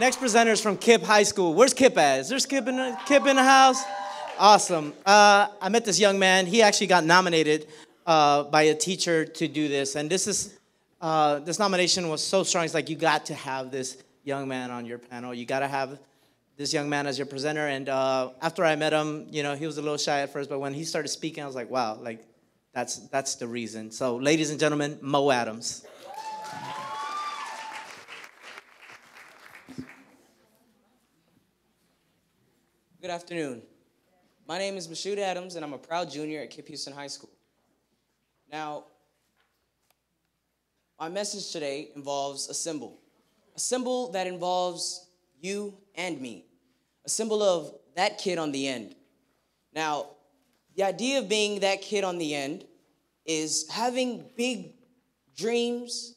Next presenter is from KIPP High School. Where's KIPP at? Is there KIPP in the house? Awesome. I met this young man. He actually got nominated by a teacher to do this. And this nomination was so strong. It's like, you got to have this young man on your panel. You got to have this young man as your presenter. And after I met him, he was a little shy at first. But when he started speaking, I was like, wow, like that's the reason. So ladies and gentlemen, Mo Adams. Good afternoon. My name is Mohsood Adams, and I'm a proud junior at KIPP Houston High School. Now, my message today involves a symbol that involves you and me, a symbol of that kid on the end. Now, the idea of being that kid on the end is having big dreams,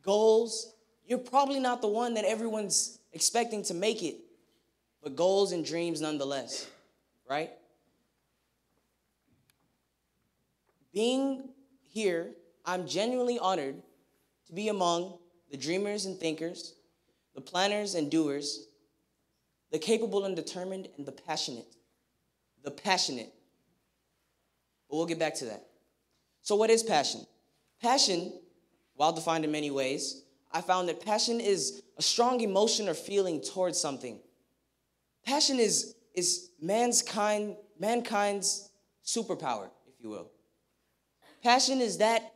goals. You're probably not the one that everyone's expecting to make it, but goals and dreams nonetheless, right? Being here, I'm genuinely honored to be among the dreamers and thinkers, the planners and doers, the capable and determined, and the passionate. The passionate. But we'll get back to that. So what is passion? Passion, while defined in many ways, I found that passion is a strong emotion or feeling towards something. Passion is mankind's superpower, if you will. Passion is that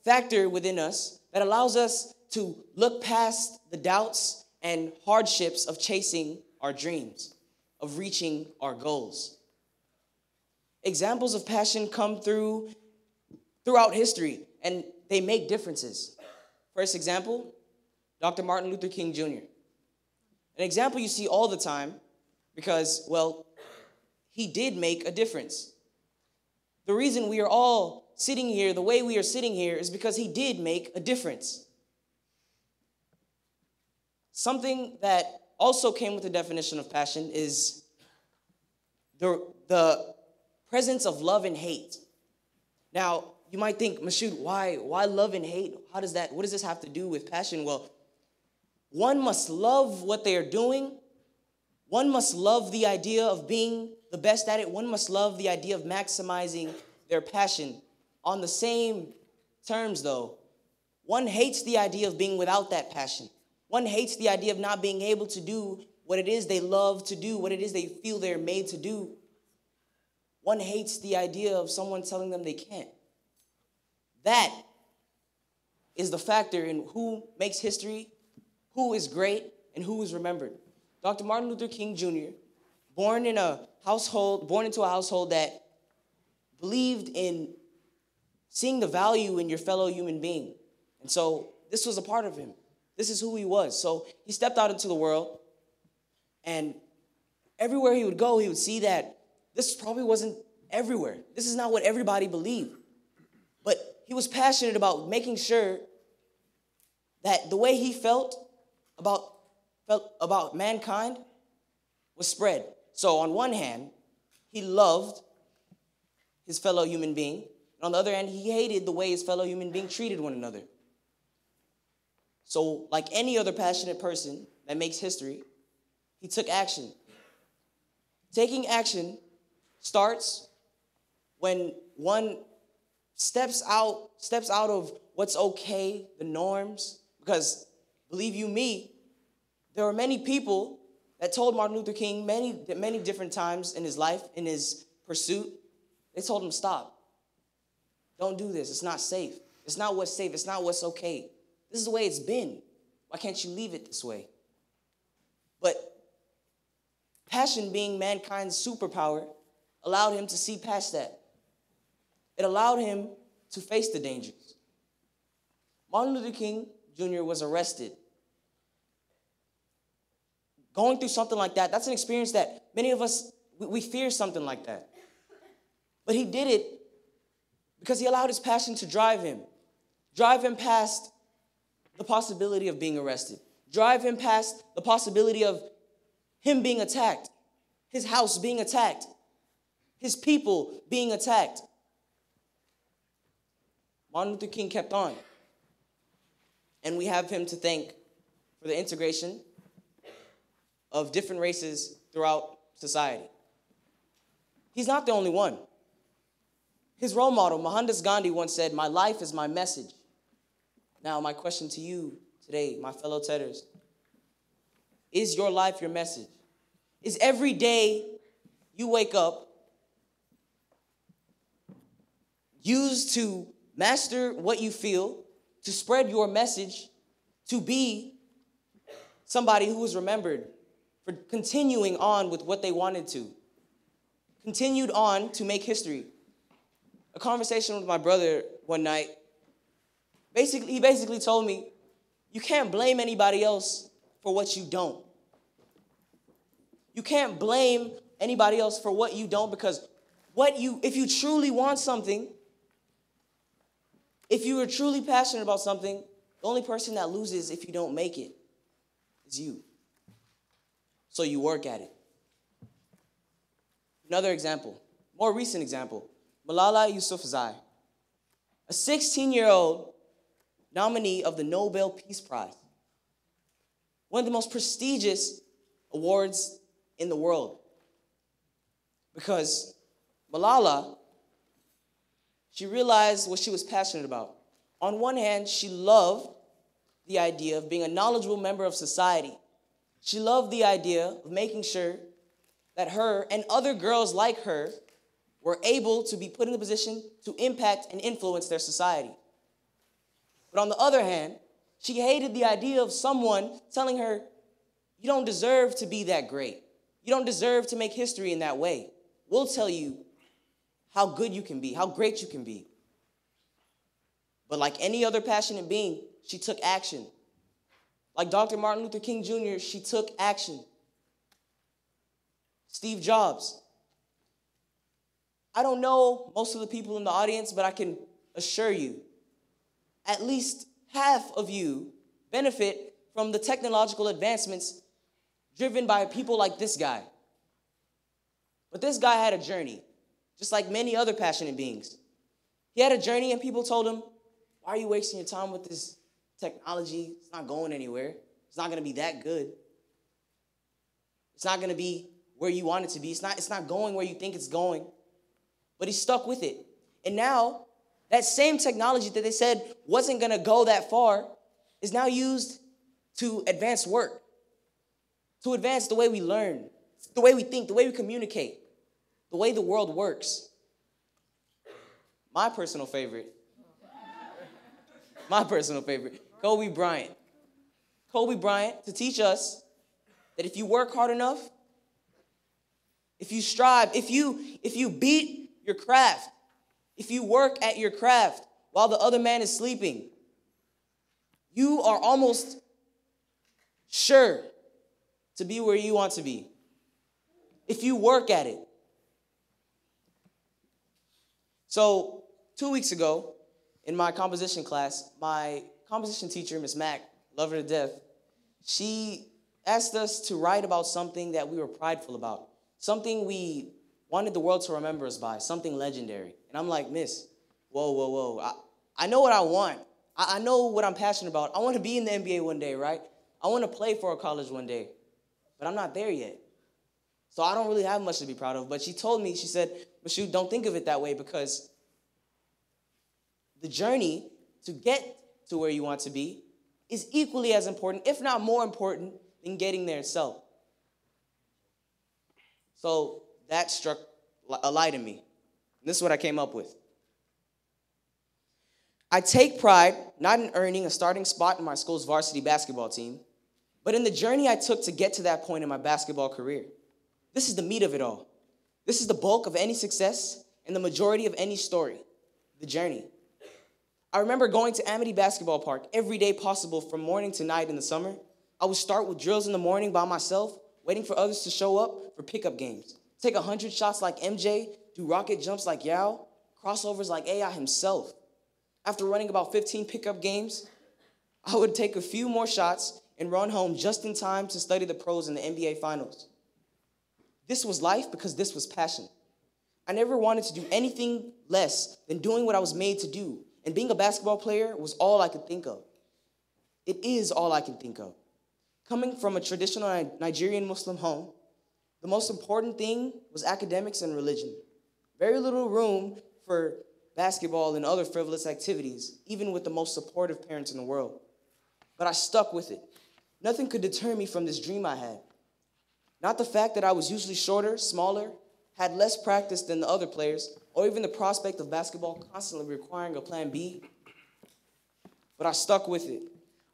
factor within us that allows us to look past the doubts and hardships of chasing our dreams, of reaching our goals. Examples of passion come throughout history, and they make differences. First example, Dr. Martin Luther King Jr. An example you see all the time because, well, he did make a difference. The reason we are all sitting here the way we are sitting here is because he did make a difference. Something that also came with the definition of passion is the presence of love and hate. Now, you might think, Mohsood, why love and hate? What does this have to do with passion? Well, one must love what they are doing. One must love the idea of being the best at it. One must love the idea of maximizing their passion. On the same terms, though, one hates the idea of being without that passion. One hates the idea of not being able to do what it is they love to do, what it is they feel they're made to do. One hates the idea of someone telling them they can't. That is the factor in who makes history, who is great, and who is remembered. Dr. Martin Luther King Jr., born into a household that believed in seeing the value in your fellow human being. And so this was a part of him. This is who he was. So he stepped out into the world, and everywhere he would go, he would see that this probably wasn't everywhere. This is not what everybody believed. But he was passionate about making sure that the way he felt about mankind was spread. So on one hand, he loved his fellow human being. And on the other hand, he hated the way his fellow human being treated one another. So like any other passionate person that makes history, he took action. Taking action starts when one steps out of what's okay, the norms, because believe you me, there were many people that told Martin Luther King many different times in his life, in his pursuit, they told him, stop. Don't do this. It's not safe. It's not what's safe. It's not what's okay. This is the way it's been. Why can't you leave it this way? But passion, being mankind's superpower, allowed him to see past that. It allowed him to face the dangers. Martin Luther King Jr. was arrested. Going through something like that, that's an experience that many of us, we fear something like that. But he did it because he allowed his passion to drive him past the possibility of being arrested, drive him past the possibility of him being attacked, his house being attacked, his people being attacked. Martin Luther King kept on. And we have him to thank for the integration of different races throughout society. He's not the only one. His role model, Mohandas Gandhi, once said, "My life is my message." Now, my question to you today, my fellow TEDers, is your life your message? Is every day you wake up used to master what you feel, to spread your message, to be somebody who is remembered for continuing on with what they wanted to, continued on to make history? A conversation with my brother one night, he basically told me, you can't blame anybody else for what you don't. You can't blame anybody else for what you don't, because if you truly want something, if you are truly passionate about something, the only person that loses if you don't make it is you. So you work at it. Another example, more recent example, Malala Yousafzai, a 16-year-old nominee of the Nobel Peace Prize, one of the most prestigious awards in the world. Because Malala, she realized what she was passionate about. On one hand, she loved the idea of being a knowledgeable member of society. She loved the idea of making sure that her and other girls like her were able to be put in a position to impact and influence their society. But on the other hand, she hated the idea of someone telling her, you don't deserve to be that great. You don't deserve to make history in that way. We'll tell you how good you can be, how great you can be. But like any other passionate being, she took action. Like Dr. Martin Luther King Jr., she took action. Steve Jobs. I don't know most of the people in the audience, but I can assure you, at least half of you benefit from the technological advancements driven by people like this guy. But this guy had a journey, just like many other passionate beings. He had a journey and people told him, why are you wasting your time with this technology? It's not going anywhere. It's not going to be that good. It's not going to be where you want it to be. It's not going where you think it's going. But he stuck with it. And now, that same technology that they said wasn't going to go that far is now used to advance work, to advance the way we learn, the way we think, the way we communicate, the way the world works. My personal favorite, Kobe Bryant. Kobe Bryant, to teach us that if you work hard enough, if you strive, if you beat your craft, if you work at your craft while the other man is sleeping, you are almost sure to be where you want to be. If you work at it. So 2 weeks ago, in my composition class, my composition teacher, Miss Mack, love her to death, she asked us to write about something that we were prideful about, something we wanted the world to remember us by, something legendary. And I'm like, Miss, whoa. I know what I want. I know what I'm passionate about. I want to be in the NBA one day, right? I want to play for a college one day. But I'm not there yet. So I don't really have much to be proud of. But she told me, she said, Mohsood, don't think of it that way, because the journey to get to where you want to be is equally as important, if not more important, than getting there itself. So that struck a light in me. And this is what I came up with. I take pride not in earning a starting spot in my school's varsity basketball team, but in the journey I took to get to that point in my basketball career. This is the meat of it all. This is the bulk of any success and the majority of any story, the journey. I remember going to Amity Basketball Park every day possible from morning to night in the summer. I would start with drills in the morning by myself, waiting for others to show up for pickup games. Take 100 shots like MJ, do rocket jumps like Yao, crossovers like AI himself. After running about 15 pickup games, I would take a few more shots and run home just in time to study the pros in the NBA Finals. This was life because this was passion. I never wanted to do anything less than doing what I was made to do, and being a basketball player was all I could think of. It is all I can think of. Coming from a traditional Nigerian Muslim home, the most important thing was academics and religion. Very little room for basketball and other frivolous activities, even with the most supportive parents in the world. But I stuck with it. Nothing could deter me from this dream I had. Not the fact that I was usually shorter, smaller, had less practice than the other players, or even the prospect of basketball constantly requiring a plan B, but I stuck with it.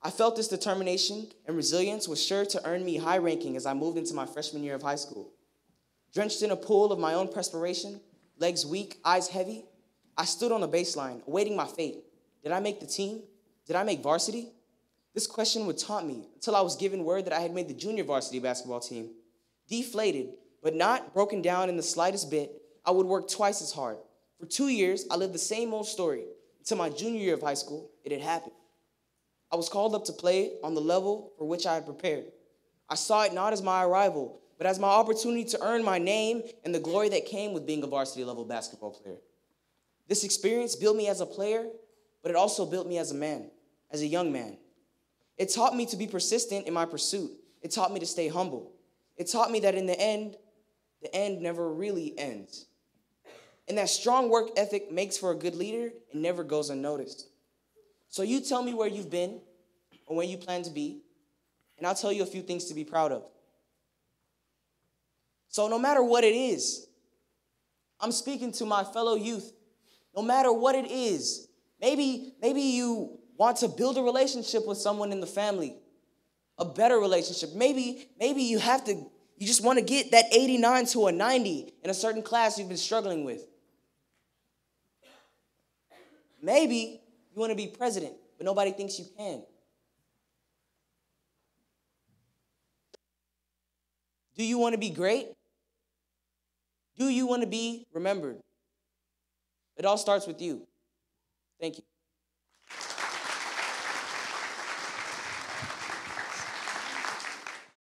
I felt this determination and resilience was sure to earn me high ranking as I moved into my freshman year of high school. Drenched in a pool of my own perspiration, legs weak, eyes heavy, I stood on the baseline, awaiting my fate. Did I make the team? Did I make varsity? This question would taunt me until I was given word that I had made the junior varsity basketball team. Deflated, but not broken down in the slightest bit, I would work twice as hard. For 2 years, I lived the same old story. Until my junior year of high school, it had happened. I was called up to play on the level for which I had prepared. I saw it not as my arrival, but as my opportunity to earn my name and the glory that came with being a varsity level basketball player. This experience built me as a player, but it also built me as a man, as a young man. It taught me to be persistent in my pursuit. It taught me to stay humble. It taught me that in the end never really ends. And that strong work ethic makes for a good leader and never goes unnoticed. So you tell me where you've been or where you plan to be, and I'll tell you a few things to be proud of. So no matter what it is, I'm speaking to my fellow youth. No matter what it is, maybe you want to build a relationship with someone in the family, a better relationship. Maybe you just want to get that 89 to a 90 in a certain class you've been struggling with. Maybe you want to be president, but nobody thinks you can. Do you want to be great? Do you want to be remembered? It all starts with you. Thank you.